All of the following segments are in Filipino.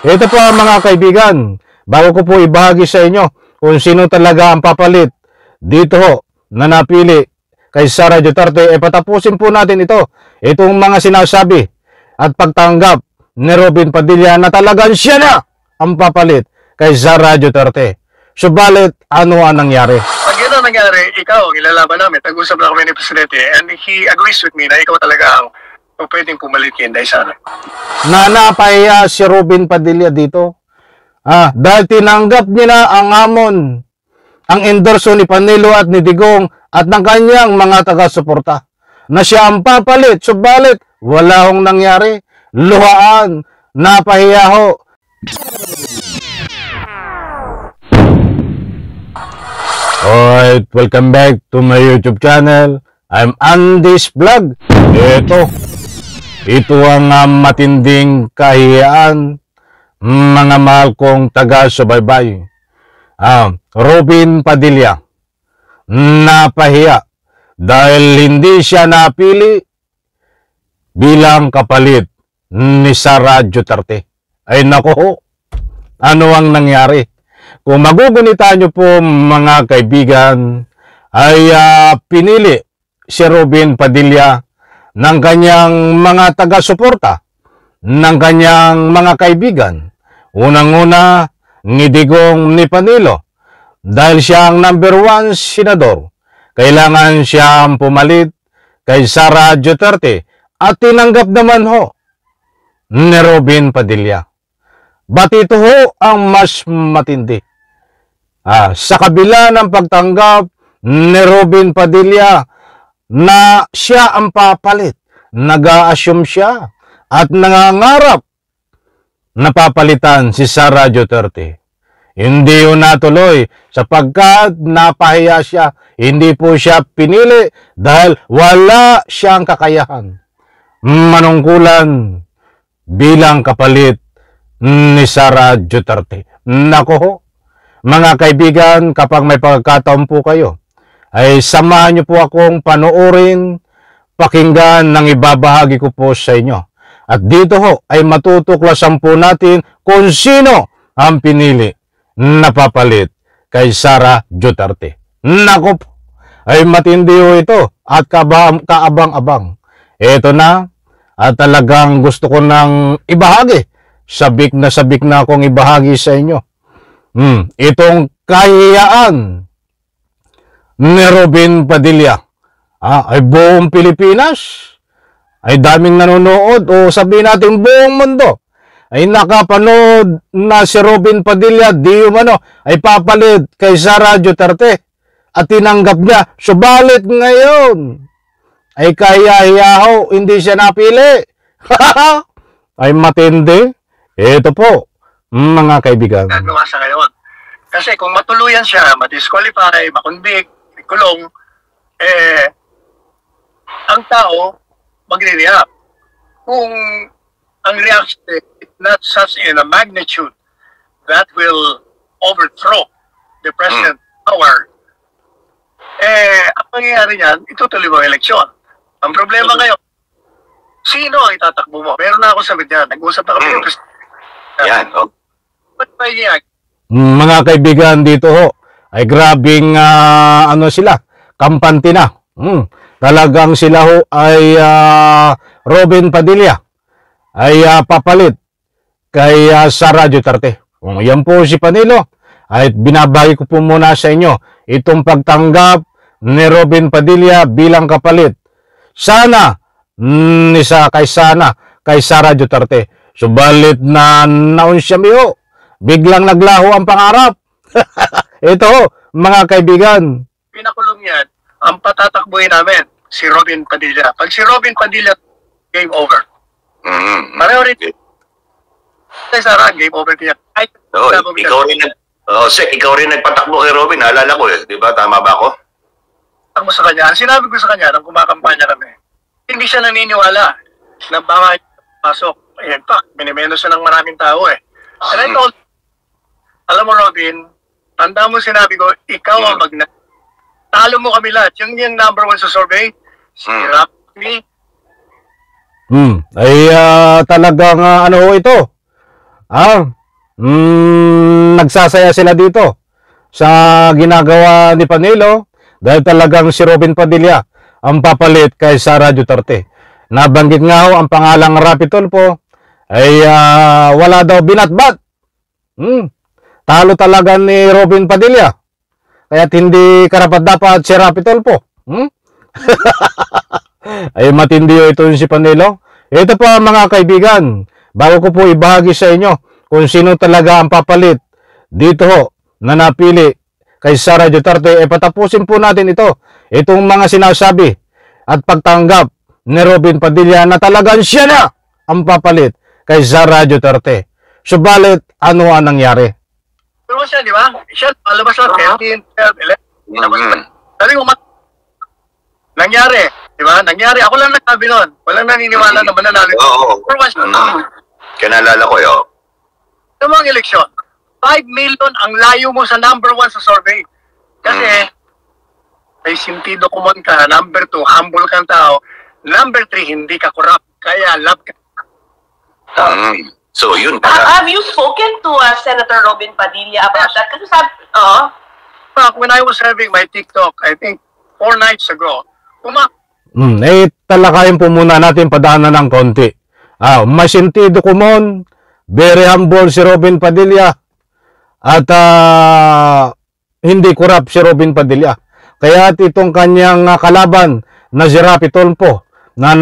Ito po mga kaibigan, bago ko po ibahagi sa inyo kung sino talaga ang papalit dito ho na napili kay Sara Duterte, patapusin po natin ito. Itong mga sinasabi at pagtanggap ni Robin Padilla na talagang siya na ang papalit kay Sara Duterte. Subalit, ano ang nangyari? Pag yun ang nangyari, ikaw, ilalaban namin. Tag-usap na kami ni Presidente and he agrees with me na ikaw talaga ang pwedeng pumalit kay Inday Sara. Na napahiya si Robin Padilla dito. Dahil tinanggap niya na ang hamon, ang endorso ni Panelo at ni Digong at ng kanyang mga taga-suporta na siya ang papalit. Subalit, wala hong nangyari. Luhaan, napahiya ho. Alright, welcome back to my YouTube channel. I'm Andy's Vlog. Ito ang matinding kahiyaan, mga mahal kong taga-subaybay. Robin Padilla, napahiya dahil hindi siya napili bilang kapalit ni Sara Duterte. Ay nako, ano ang nangyari? Kung magugunita nyo po mga kaibigan, ay pinili si Robin Padilla ng kanyang mga taga-suporta, ng kanyang mga kaibigan. Unang-una, ni Digong ni Panelo. Dahil siya ang #1 senador, kailangan siya ang pumalit kay Sara Duterte at tinanggap naman ho ni Robin Padilla. Ba't ito ho ang mas matindi? Sa kabila ng pagtanggap ni Robin Padilla na siya ang papalit, nag-a-assume siya at nangangarap na papalitan si Sara Duterte. Hindi yun natuloy sapagkat napahiya siya. Hindi po siya pinili dahil wala siyang kakayahan, manungkulan bilang kapalit ni Sara Duterte. Nako ho, mga kaibigan, kapag may pagkakataon po kayo, ay samahan niyo po akong panoorin, pakinggan ng ibabahagi ko po sa inyo. At dito ho ay matutuklasan po natin kung sino ang pinili na papalit kay Sara Duterte. Nako po, ay matindi ho ito at kaabang-abang. Ito na, at talagang gusto ko nang ibahagi. Sabik na akong ibahagi sa inyo. Itong kahiyaan ni Robin Padilla. Ay buong Pilipinas, ay daming nanonood, o sabihin natin buong mundo, ay nakapanood na si Robin Padilla di umano ay papalit kay Sara Duterte at tinanggap niya. Subalit ngayon ay kahiyahiyaho, hindi siya napili. Ay matindi. Ito po, mga kaibigan. Nagawa sa ngayon. Kasi kung matuluyan siya, madisqualify, makonvict, ikulong, ang tao magre-react. Kung ang reaction is not such in a magnitude that will overthrow the president's power, ang mangyayari niyan, itutuloy mo ang eleksyon. Ang problema ngayon, sino ang itatakbo mo? Meron na ako sabi niyan. Nag-usap na kami. Yan, oh. Ba't ba yan? Mga kaibigan, dito ho, ay grabing sila, kampante na. Talagang sila ho ay Robin Padilla ay papalit kay Sara Duterte. Kung yan po si Panelo, ay binabagi ko po muna sa inyo itong pagtanggap ni Robin Padilla bilang kapalit. Kay Sara Duterte. Subalit na naunsya miho, biglang naglaho ang pangarap. Ito, mga kaibigan. Pinakulong yan, ang patatakbuhin namin, si Robin Padilla. Pag si Robin Padilla, game over. Pareho rin. Kay Sara, game over niya. Ikaw rin nagpatakbo kay Robin, naalala ko di ba? Tama ba ako? Ang mo sa kanya, sinabi ko sa kanya nang kumakampanya kami, hindi siya naniniwala na baka pasok. In fact, minimenos siya ng maraming tao And I told, alam mo Robin, tanda mo sinabi ko, ikaw ang talo mo kami lahat. Yung #1 sa survey, si Rafi. Ay talagang ito, nagsasaya sila dito sa ginagawa ni Panelo dahil talagang si Robin Padilla ang papalit kay Sara Duterte. Nabanggit nga ho ang pangalang Rapi Tulfo ay wala daw binatbat. Talo talaga ni Robin Padilla. Kaya't hindi karapat-dapat si Rapi Tulfo. Ay matindi ito si Panelo. Ito pa mga kaibigan, bago ko po ibahagi sa inyo kung sino talaga ang papalit dito ho na napili kay Sara Duterte, patapusin po natin ito. Itong mga sinasabi at pagtanggap ni Robin Padilla na talagang siya na ang papalit kay Sara Duterte. Subalit, ano ang nangyari? Pero siya, di ba? Siya, alabas na 13, 11. Sabi ko, nangyari, di ba? Nangyari. Ako lang nagsabi nun. Walang naniniwala na mananalo. Oo. Pero once, Kinalala ko yun. sa mga eleksyon, 5 million ang layo mo sa number 1 sa survey. Kasi, may sentido kumon ka. Number 2, humble kang tao. Number 3, hindi ka corrupt. Kaya, love ka. So, yun pala. Have you spoken to Senator Robin Padilla about that? Kasi sabi, When I was having my TikTok, I think 4 nights ago, Talakayin po muna natin padaanan ng konti. May sentido kumon, very humble si Robin Padilla, at hindi corrupt si Robin Padilla. Kaya itong kanyang kalaban na si Rapi Tulfo, na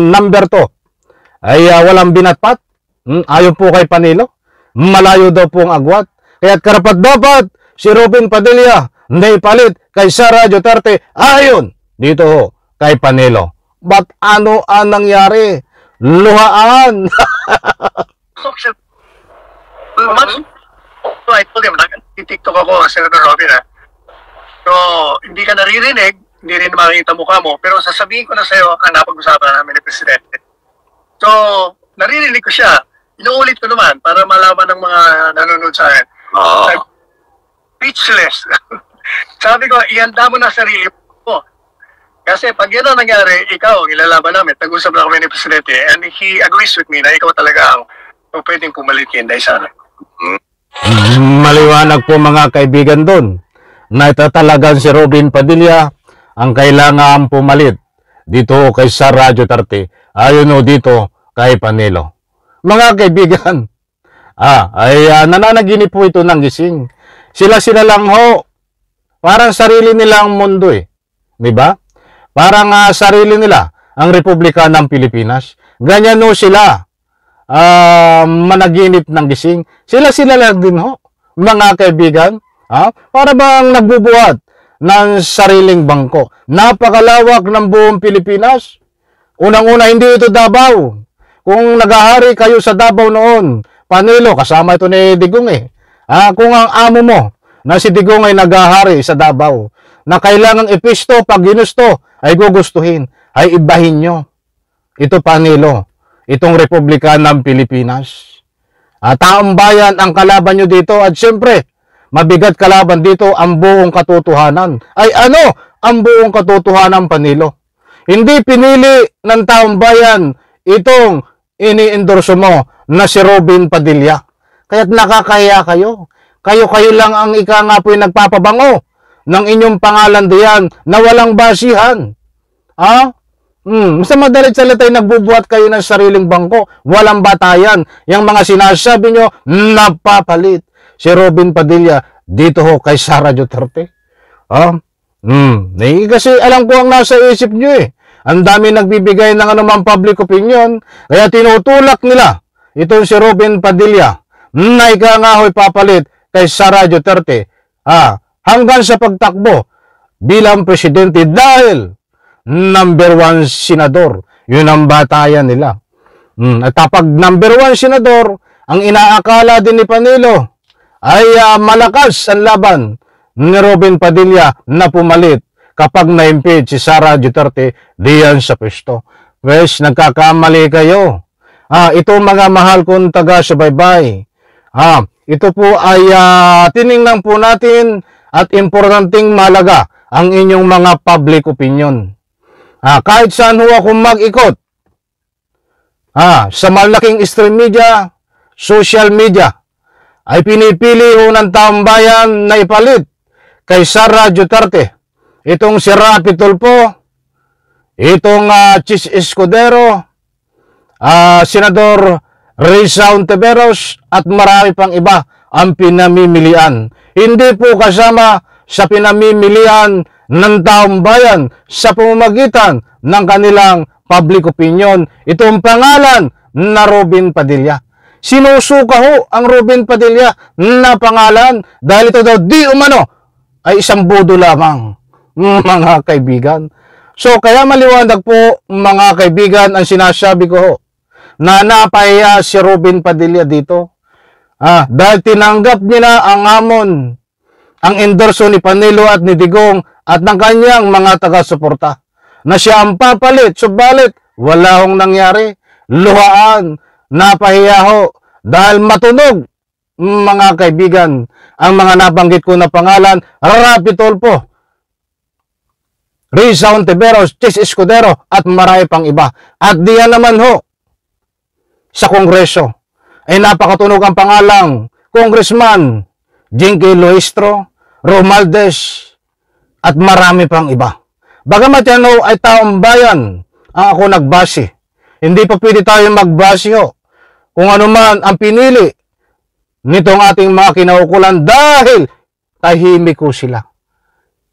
number 2, ay walang binatpat. Ayaw po kay Panelo. Malayo daw po ang agwat. Kaya karapat-dapat si Robin Padilla na ipalit kay Sara Duterte ayon dito ho kay Panelo. But ano ang nangyari? Luhaan. social. So I told him, nag-TikTok ako, Senator Robin. So, hindi ka naririnig, hindi rin makikita mukha mo, pero sasabihin ko na sa'yo ang napag-usapan namin ni Presidente. So, naririnig ko siya. Inuulit ko naman para malaman ng mga nanonood sa akin. Speechless. Sabi ko, ihanda mo na sarili mo. Kasi pag yan ang nangyari, ikaw, ilalaban namin. Tag-usap na kami ni Presidente and he agrees with me na ikaw talaga ang pwedeng pumalit kay Inday Sara. Maliwanag po mga kaibigan doon na ito talagang si Robin Padilla ang kailangan pumalit dito kay Sara Duterte ayon o dito kay Panelo. Mga kaibigan, nananaginip po ito ng gising. Sila lang ho. Parang sarili nilang mundo Di ba? Parang sarili nila ang Republika ng Pilipinas. Ganyan ho sila. Managinip ng gising. Sila lang din ho. Mga kaibigan. Para bang nagbubuhat ng sariling bangko. Napakalawak ng buong Pilipinas. Unang-una, hindi ito Davao. Kung naghahari kayo sa Davao noon, Panelo, kasama ito ni Digong kung ang amo mo na si Digong ay naghahari sa Davao, na kailangang ipisto pag ginusto ay gugustuhin, ay ibahin nyo. Ito Panelo, itong Republika ng Pilipinas. Taong bayan ang kalaban nyo dito at siyempre, mabigat kalaban dito ang buong katotohanan. Ay ano ang buong katotohanan, Panelo? Hindi pinili ng taong bayan itong ini-endorso mo na si Robin Padilla. Kaya't nakakaya kayo. Kayo lang ang ika nga po yung nagpapabango ng inyong pangalan diyan na walang basihan. Basta madalit salita ay nagbubuhat kayo ng sariling bangko. Walang batayan. Yung mga sinasabi nyo, napapalit si Robin Padilla dito ho kay Sara Duterte. Kasi alam ko ang nasa isip nyo Ang dami nagbibigay ng anumang public opinion, kaya tinutulak nila itong si Robin Padilla na ika nga ho'y papalit kay Sara Duterte hanggang sa pagtakbo bilang presidente dahil number 1 senador. Yun ang batayan nila. At kapag number 1 senador, ang inaakala din ni Panelo ay malakas ang laban ni Robin Padilla na pumalit kapag na-impeach si Sara Duterte diyan sa pwesto. Pues, nagkakamali kayo. Ito mga mahal kong taga-subaybay. Ito po ay tiningnan po natin at importanteng malaga ang inyong mga public opinion. Kahit saan ho ako mag-ikot, sa malaking stream media, social media ay pinipili ho ng taong bayan na ipalit kay Sara Duterte. Itong si Rapi Tulfo, itong Chis Escudero, Senador Risa Hontiveros at marami pang iba ang pinamimilian. Hindi po kasama sa pinamimilian ng taong bayan sa pamamagitan ng kanilang public opinion. Itong pangalan na Robin Padilla. Sinusuka ho ang Robin Padilla na pangalan dahil ito daw di umano ay isang bodo lamang, mga kaibigan. So kaya maliwanag po mga kaibigan ang sinasabi ko ho, na napahiya si Robin Padilla dito. Dahil tinanggap niya na ang hamon, ang endorso ni Panelo at ni Digong at ng kanyang mga taga-suporta na siya ang papalit. Subalit, wala hong nangyari. Luhaan, napahiya ho dahil matunog mga kaibigan ang mga nabanggit ko na pangalan, Rapi Tulfo, Risa Hontiveros, Chis Escudero at marami pang iba. At diyan naman ho sa Kongreso ay napakatunog ang pangalang Congressman Jinky Luistro, Romualdez at marami pang iba. Bagamat yan ho ay taong bayan ang ako nagbase, hindi pa pwede tayo magbase ho kung ano man ang pinili nitong ating mga kinaukulan dahil tahimik ko sila.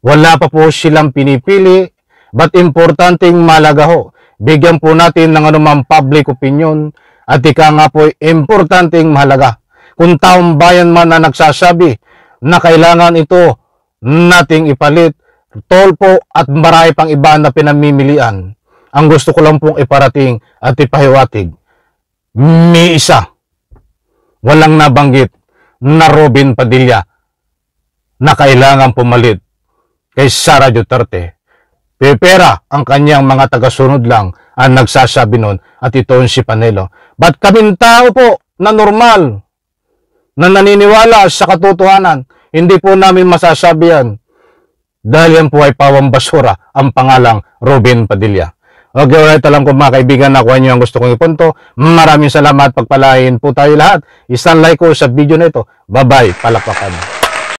Wala pa po silang pinipili, but importanteng malaga ho, bigyan po natin ng anumang public opinion at ika nga po importanteng mahalaga. Kung taong bayan man na nagsasabi na kailangan ito nating ipalit, Tulfo at marami pang iba na pinamimilian, ang gusto ko lang pong iparating at ipahiwatig, may isa, walang nabanggit na Robin Padilla na kailangan pumalit kay Sara Duterte. Pepera ang kanyang mga tagasunod lang ang nagsasabi nun at ito si Panelo. Ba't kaming tao po na normal, na naniniwala sa katotohanan, hindi po namin masasabi yan dahil yan po ay pawang basura ang pangalang Robin Padilla. Okay, ulit lang ko mga kaibigan, nakuha nyo ang gusto kong ipunto. Maraming salamat, pagpalain po tayo lahat. Isang like ko sa video na ito. Bye-bye, palakpakan.